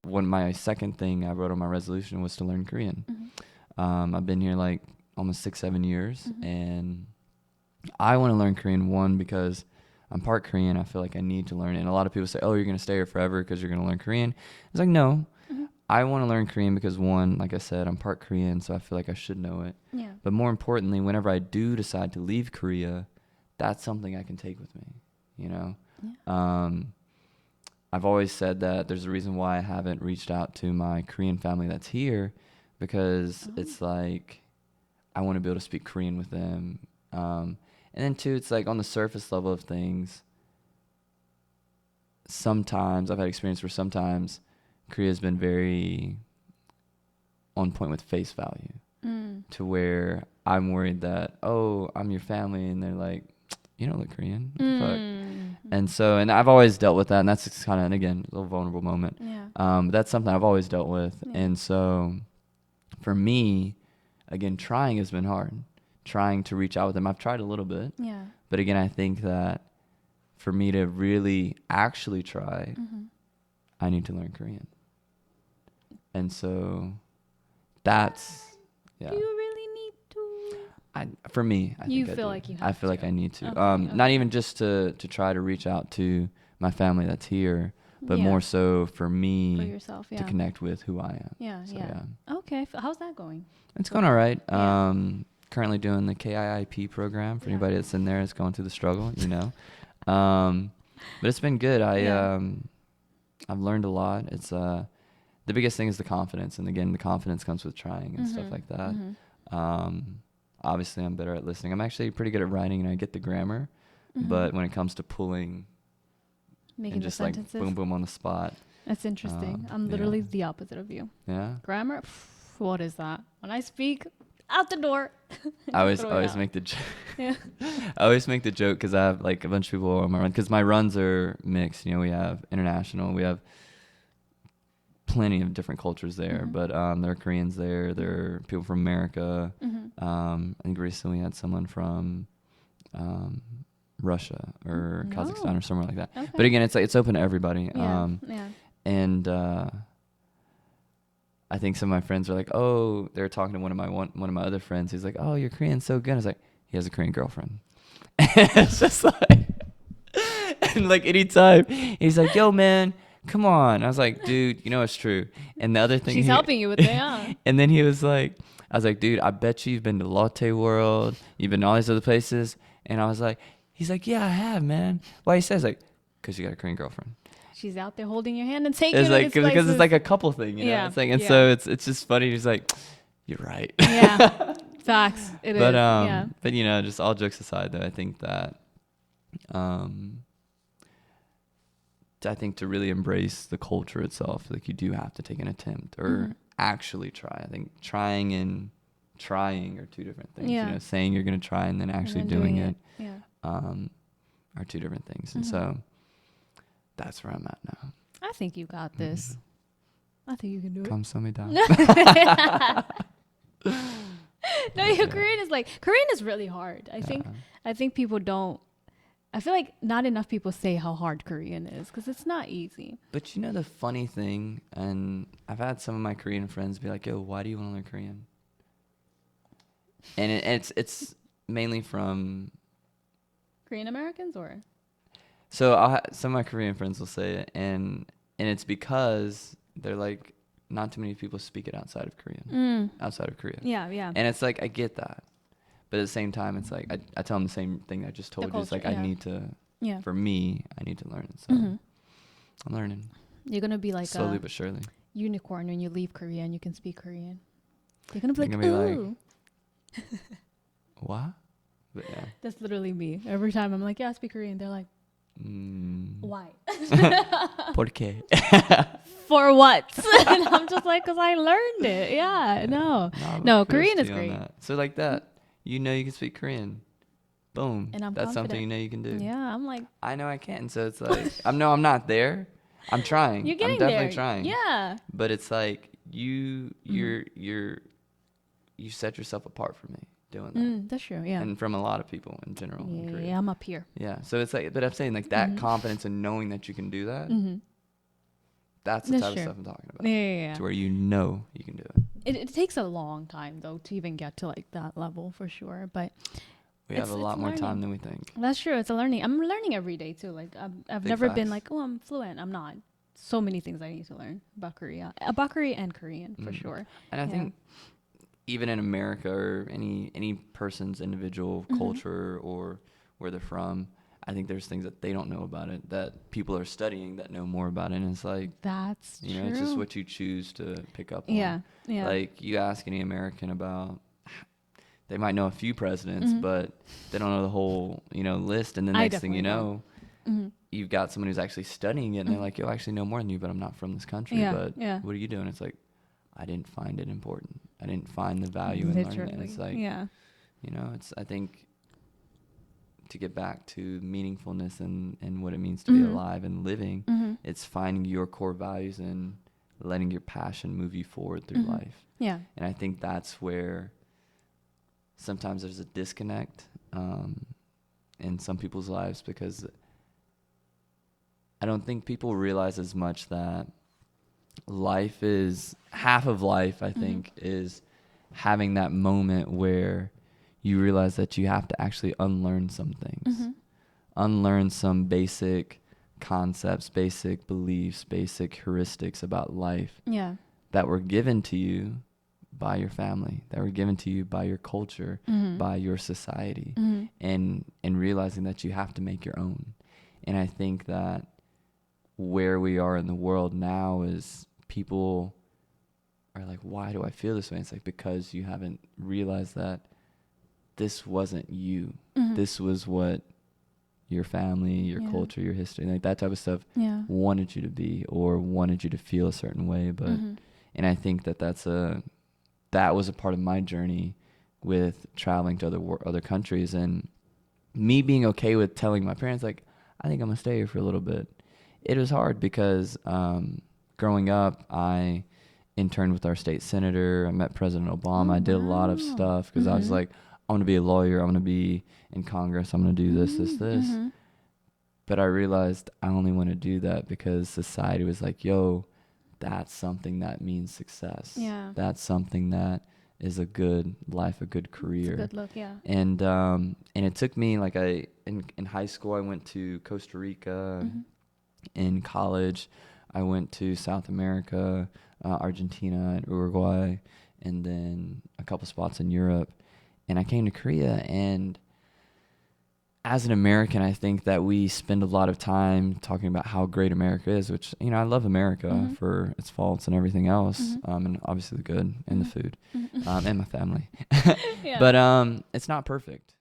my second thing I wrote on my resolution was to learn Korean. I've been here like almost 6-7 years, and I want to learn Korean, one, because I'm part Korean. I feel like I need to learn it. And a lot of people say, oh, you're going to stay here forever because you're going to learn Korean. It's like, no. I want to learn Korean because, one, like I said, I'm part Korean, so I feel like I should know it. Yeah. But more importantly, whenever I do decide to leave Korea, that's something I can take with me, you know? Yeah. I've always said that there's a reason why I haven't reached out to my Korean family that's here, because it's like I want to be able to speak Korean with them. And then, two, it's like on the surface level of things, sometimes I've had experience where sometimes Korea's been very on point with face value to where I'm worried that, oh, I'm your family, and they're like, you don't look Korean. What the fuck? And so, and I've always dealt with that, and that's kind of, and again, a little vulnerable moment. Yeah. But that's something I've always dealt with. Yeah. And so for me, again, trying has been hard. Trying to reach out with them. I've tried a little bit. Yeah. But again, I think that for me to really actually try, I need to learn Korean. And so that's, yeah. Do you really need to? For me, I You think feel I do. like you I have feel like to. I need to. Okay, Not even just to try to reach out to my family that's here, but more so for me For yourself, to connect with who I am. Yeah, So, yeah. Okay, how's that going? It's going all right. Yeah. Currently doing the KIIP program for anybody that's in there that's going through the struggle, you know. But it's been good. I've learned a lot. It's the biggest thing is the confidence, and again, the confidence comes with trying and stuff like that. Obviously, I'm better at listening. I'm actually pretty good at writing, and I get the grammar. But when it comes to pulling Making and the just like sentences. boom, boom on the spot. That's interesting. I'm literally the opposite of you. Yeah. Grammar, what is that? When I speak, out the door. I always throw it out. make the joke. Yeah. I always make the joke because I have like a bunch of people on my run, because my runs are mixed. You know, we have international, we have plenty of different cultures there, but there are Koreans there, there are people from America. I think recently we had someone from Russia or Kazakhstan or somewhere like that. Okay. But again, it's like it's open to everybody. Yeah. And I think some of my friends are like, oh, they're talking to one of my other friends. He's like, oh, your Korean's so good. I was like, he has a Korean girlfriend. It's just like, and like anytime he's like, yo, man, come on. I was like, dude, you know it's true. And the other thing, She's helping you with that. Yeah. And then he was like, I was like, dude, I bet you've been to Lotte World. You've been to all these other places. And I was like, he's like, yeah, I have, man. Why? He says like, because you got a Korean girlfriend. She's out there holding your hand and taking It's you like to these because it's places. like a couple thing, you know. Yeah, It's like, and yeah. so it's just funny. He's like, you're right. Yeah. Facts. It is. But Yeah. but you know, just all jokes aside, though, I think that to really embrace the culture itself, like you do have to take an attempt or actually try. I think trying and trying are two different things. Yeah. You know, saying you're gonna try and then actually And then doing it Yeah. are two different things. And so that's where I'm at now. I think you got this. I think you can do it. Come slow me down. No, your Korean is really hard. I think people don't. I feel like not enough people say how hard Korean is because it's not easy. But you know the funny thing, and I've had some of my Korean friends be like, yo, why do you want to learn Korean? And it's mainly from... Korean Americans or? So some of my Korean friends will say it, and it's because they're like, not too many people speak it outside of Korean, outside of Korea. Yeah, yeah. And it's like, I get that. But at the same time, it's like, I tell them the same thing I just told you. It's like, culture, I need to, Yeah. for me, I need to learn it. So I'm learning. You're going to be like Slowly a but surely. unicorn when you leave Korea and you can speak Korean. You're going to be You're like, gonna be ooh. What? But yeah. That's literally me. Every time I'm like, yeah, I speak Korean. They're like, why? ¿Por qué? For what? And I'm just like, because I learned it. Yeah, no. No, kudos Korean to is you on great. that. So like that, you know you can speak Korean. Boom. And I'm That's something confident. you know you can do. Yeah, I'm like, I know I can. So it's like, I'm not there. I'm trying. you're getting I'm definitely there. trying. Yeah. But it's like you set yourself apart from me doing that. That's true. Yeah. And from a lot of people in general in Korea. Yeah, I'm up here. Yeah. So it's like, but I'm saying like that confidence and knowing that you can do that, That's the That's type true. of stuff I'm talking about. Yeah. To where you know you can do it. It takes a long time though to even get to like that level for sure. But We have a lot more time than we think. that's true. It's a learning. I'm learning every day too. Like I've Big never been facts. like, oh, I'm fluent. I'm not. So many things I need to learn about Korea, and Korean for sure. And I think even in America or any person's individual culture or where they're from, I think there's things that they don't know about it that people are studying that know more about it. And it's like, That's you know, true. it's just what you choose to pick up on. Yeah. Like you ask any American about, they might know a few presidents, but they don't know the whole, you know, list. And the next thing you know, you've got someone who's actually studying it and they're like, yo, I actually know more than you, but I'm not from this country. But what are you doing? It's like, I didn't find it important. I didn't find the value in learning it. And it's like, you know, it's, I think, to get back to meaningfulness and what it means to be alive and living, it's finding your core values and letting your passion move you forward through life. Yeah. And I think that's where sometimes there's a disconnect in some people's lives, because I don't think people realize as much that life is half of life, I think, is having that moment where you realize that you have to actually unlearn some things, unlearn some basic concepts, basic beliefs, basic heuristics about life that were given to you by your family, that were given to you by your culture, by your society, and realizing that you have to make your own. And I think that where we are in the world now is people are like, why do I feel this way? It's like, because you haven't realized that this wasn't you. This was what your family, your culture, your history, like that type of stuff wanted you to be or wanted you to feel a certain way. But and I think that that was a part of my journey with traveling to other countries, and me being okay with telling my parents, like, I think I'm gonna stay here for a little bit. It was hard because growing up, I interned with our state senator. I met President Obama. I did a lot of stuff because I was like, I want to be a lawyer. I want to be in Congress. I'm going to do this. But I realized I only want to do that because society was like, yo, that's something that means success. Yeah. That's something that is a good life, a good career. It's a good look, yeah. And it took me, like, in high school, I went to Costa Rica. In college, I went to South America, Argentina and Uruguay, and then a couple spots in Europe. And I came to Korea, and as an American, I think that we spend a lot of time talking about how great America is, which, you know, I love America for its faults and everything else, and obviously the good and the food, and my family. But it's not perfect.